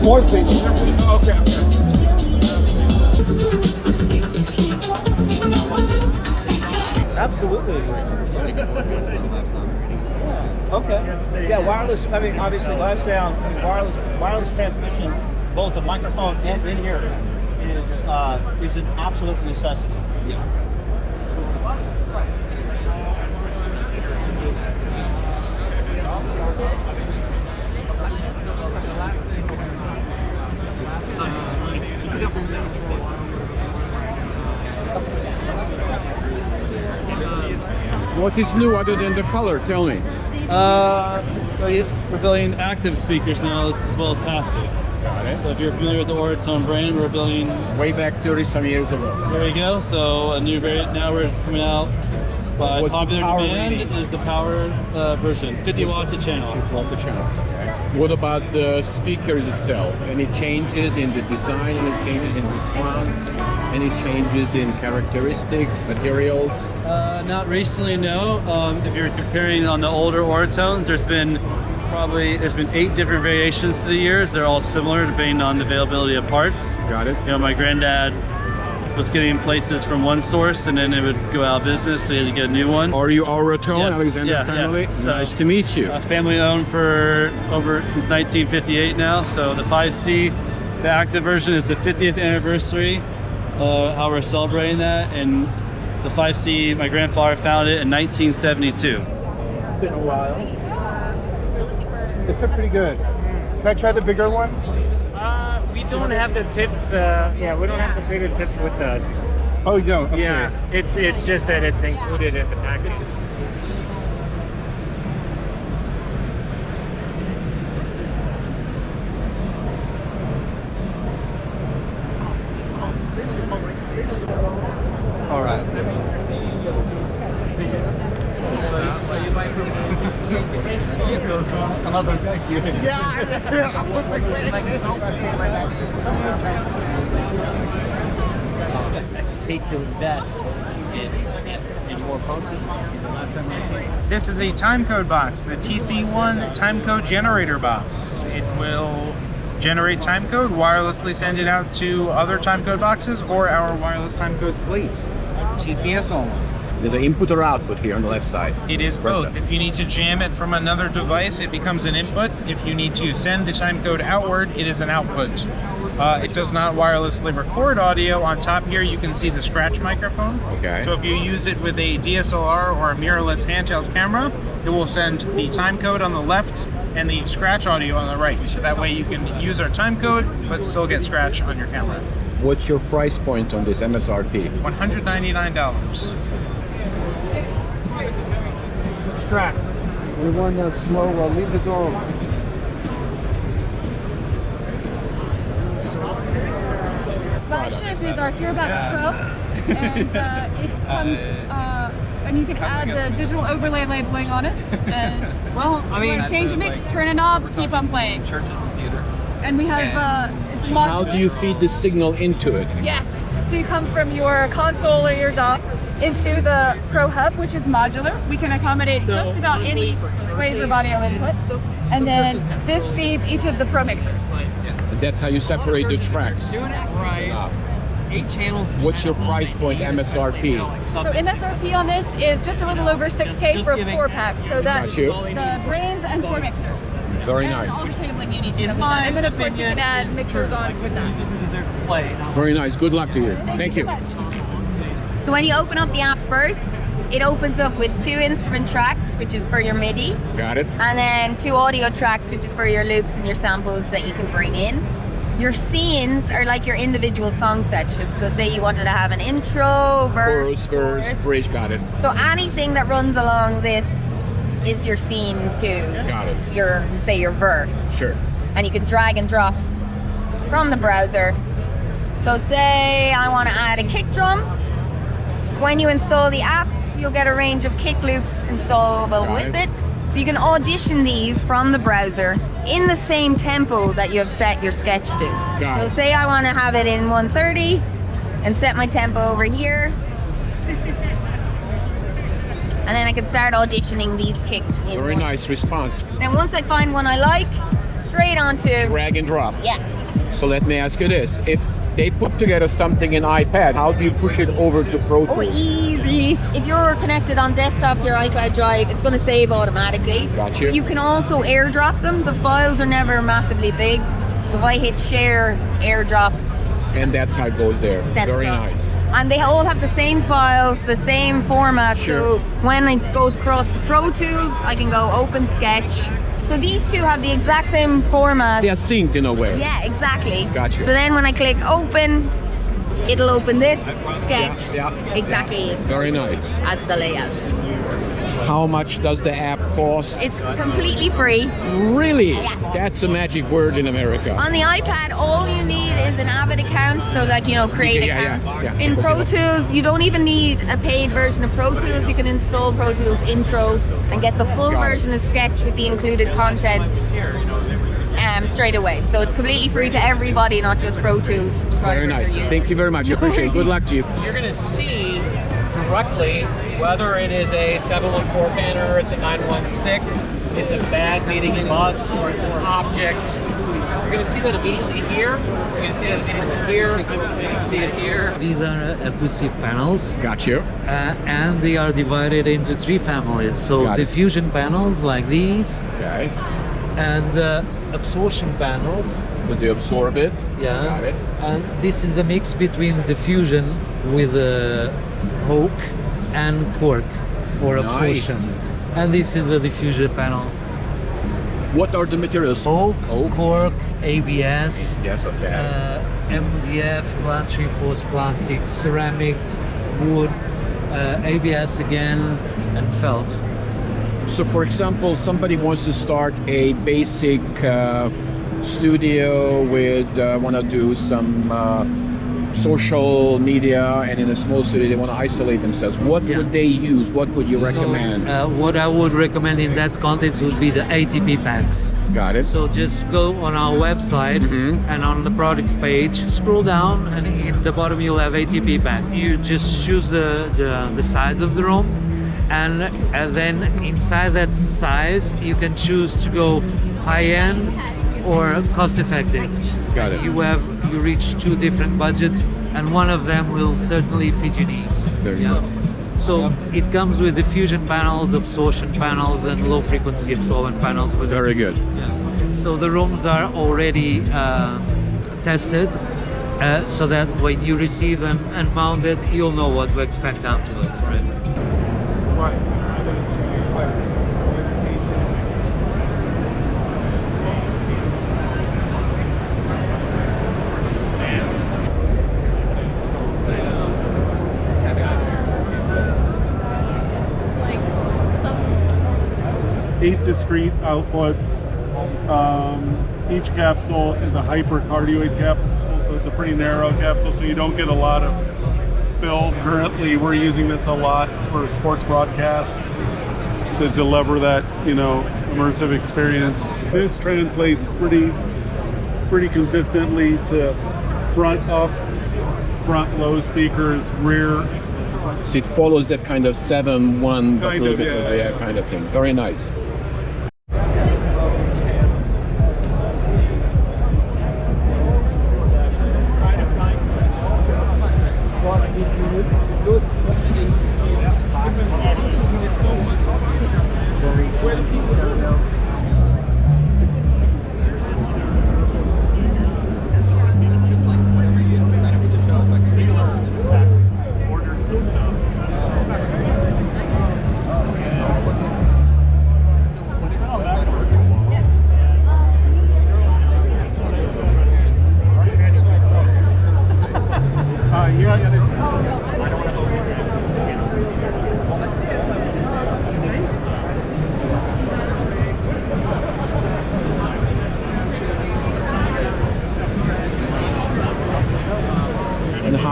More things. Okay. Absolutely. Okay. Yeah, wireless. I mean, obviously, live sound. I mean, wireless transmission, both a microphone and in here, is an absolute necessity. Yeah. What is new other than the color? Tell me. We're building active speakers now as well as passive. Got it. So if you're familiar with the Oratone brand, we're building. Way back 30 some years ago. There you go. So a new variant. Now we're coming out by What's the popular power demand rating? is the power version, 50 watts a channel. Off the channel. Okay. What about the speakers itself? Any changes in the design? Any changes in response? Any changes in characteristics, materials? Not recently, no. If you're comparing on the older Oratones, there's been 8 different variations through the years. They're all similar depending on the availability of parts. Got it. You know, my granddad was getting places from one source and then it would go out of business, so he had to get a new one. Are you Oratone, Yes. Alexander Yeah, family? yeah. So, nice to meet you. Family owned for since 1958 now. So the 5C, the active version, is the 50th anniversary. How we're celebrating that, and the 5C, my grandfather found it in 1972. Been a while. They fit pretty good. Can I try the bigger one? We don't have the tips. Yeah, we don't have the bigger tips with us. Oh, no. Okay. Yeah, it's just that it's included in the package. All right. Yeah, I was like, wait. I just hate to invest in more potency. This is a timecode box, the TC1 timecode generator box. It will generate timecode, wirelessly send it out to other timecode boxes or our wireless timecode slate. TCS only. There's an input or output here on the left side. It is both. If you need to jam it from another device, it becomes an input. If you need to send the timecode outward, it is an output. It does not wirelessly record audio. On top here, you can see the scratch microphone. Okay. So if you use it with a DSLR or a mirrorless handheld camera, it will send the timecode on the left and the scratch audio on the right. So that way you can use our timecode, but still get scratch on your camera. What's your price point on this MSRP? $199. Extract. We want that slow. Well, leave the door open. Flagship is our Hereabout Pro, and it comes, and you can add the digital overlay labeling on it. And well, I mean, change the mix, turn a knob, keep on playing. And we have it's modular. How do you feed the signal into it? Yes. So you come from your console or your dock into the Pro Hub, which is modular. We can accommodate just about any flavor of audio input. And then this feeds each of the Pro mixers. And that's how you separate the tracks. Doing it right. 8 channels. What's your price point MSRP? So MSRP on this is just a little over 6K for 4 packs. So that's Got you. the brains and 4 mixers. Very And all the nice. cabling you need to have on. And then of course you can add mixers on with that. Very nice. Good luck to you. Thank you. So when you open up the app first, it opens up with 2 instrument tracks, which is for your MIDI, Got it. and then 2 audio tracks, which is for your loops and your samples that you can bring in. Your scenes are like your individual song sections. So say you wanted to have an intro, Chorus, verse, verse, bridge. Got it. So anything that runs along this is your scene too. Got it. Your, say, your verse. Sure. And you can drag and drop from the browser. So say I want to add a kick drum. When you install the app, you'll get a range of kick loops installable with it. So you can audition these from the browser in the same tempo that you have set your sketch to. Got it. So say I want to have it in 130 and set my tempo over here. And then I can start auditioning these kicks. Very nice response. Then once I find one I like, straight onto, Drag and drop. yeah, So let me ask you this. If they put together something in iPad, how do you push it over to Pro Tools? Oh, easy. If you're connected on desktop, your iCloud Drive, it's going to save automatically. Gotcha. You can also airdrop them. The files are never massively big. So if I hit share, airdrop, And that's how it goes there. send Very across. nice. And they all have the same files, the same format. Sure. So when it goes across to Pro Tools, I can go open Sketch. So these two have the exact same format. They are synced in a way. Yeah, exactly. Gotcha. So then when I click open, it'll open this Sketch. Yeah, Exactly. Very nice. As the layout. How much does the app cost? It's completely free. Really? Yes. That's a magic word in America. On the iPad, all you need is an Avid account, so like, you know, create an Yeah, account. yeah. In Pro Tools, you don't even need a paid version of Pro Tools. You can install Pro Tools Intro and get the full Got it. version of Sketch with the included content straight away. So it's completely free to everybody, not just Pro Tools subscribers. Very nice. or users. Thank you very much. I appreciate it. Good luck to you. You're going to see directly whether it is a 714 panner, or it's a 916, it's a bad meeting bus, or it's an object. You're going to see that immediately here. You're going to see that immediately here. You're going to see it here. These are acoustic panels, Got you. and they are divided into three families. So Got it. diffusion panels like these, Okay. and absorption panels. Does they absorb it? Yeah, Got it. and this is a mix between diffusion with oak and cork for Nice. absorption. And this is a diffusion panel. What are the materials? Oak, Oak. cork, ABS, Yes, okay. MDF, glass reinforced plastics, ceramics, wood, ABS again, and felt. So for example, somebody wants to start a basic studio with, want to do some social media, and in a small studio they want to isolate themselves. What Yeah. would they use? What would you recommend? So, what I would recommend in that context would be the ATP packs. Got it. So just go on our website Mhm. and on the product page, scroll down, and in the bottom you'll have ATP pack. You just choose the size of the room, and then inside that size you can choose to go high-end or cost-effective. Got it. You reach two different budgets, and one of them will certainly fit your needs. Very good. So it comes with diffusion panels, absorption panels, and low-frequency absorbent panels. With Very good. Yeah. So the rooms are already tested, so that when you receive them and mount it, you'll know what to expect afterwards, right? Eight discrete outputs. Each capsule is a hypercardioid capsule, so it's a pretty narrow capsule, so you don't get a lot of spill. Currently, we're using this a lot for sports broadcast to deliver that, immersive experience. This translates pretty consistently to front up, front low speakers, rear. So it follows that kind of 7-1, but a Kind little of, bit of yeah. the kind of thing. Very nice.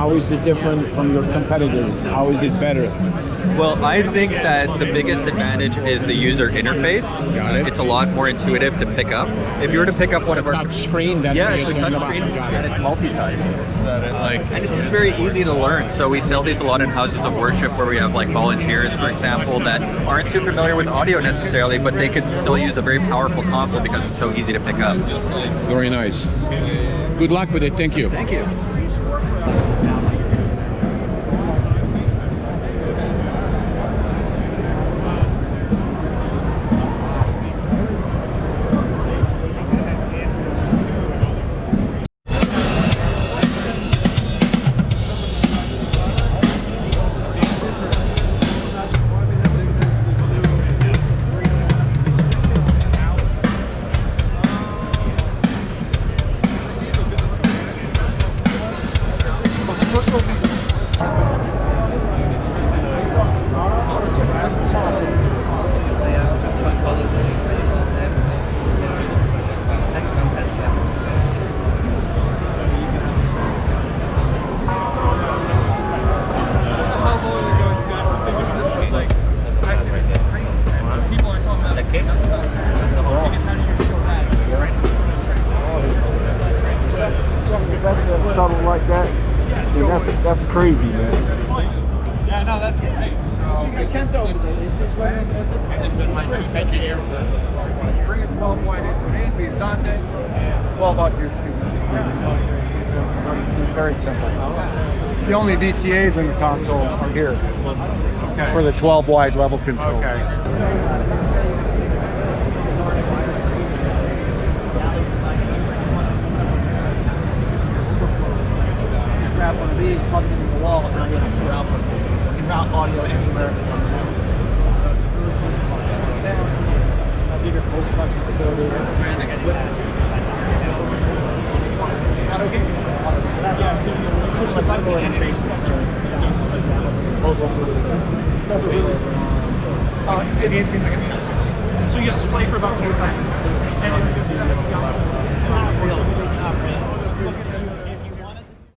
How is it different from your competitors? How is it better? Well, I think that the biggest advantage is the user interface. Got it. It's a lot more intuitive to pick up. If you were to pick up one of our touch screen, that's yeah, what it's a you're saying touch about. screen Got and it. it's multi-type. And it's very easy to learn. So we sell these a lot in houses of worship where we have like volunteers, for example, that aren't too familiar with audio necessarily, but they could still use a very powerful console because it's so easy to pick up. Very nice. Good luck with it. Thank you. Thank you. Something like that. And that's crazy, man. Yeah, no, that's great. I can't throw it. It's just when my chief engineer for 3 and 12 wide is Dante. 12 out here. Very simple. The only VCAs in the console are here. Okay. For the 12 wide level control. Okay. Grab one of these, plug it into the wall, and now you have 2 outputs. You can route audio anywhere. So it's a really cool a bigger post-production facility. Yeah, so you push the button and interface. That's what it is. It's like a test. So yes, play for about 10 seconds. And then just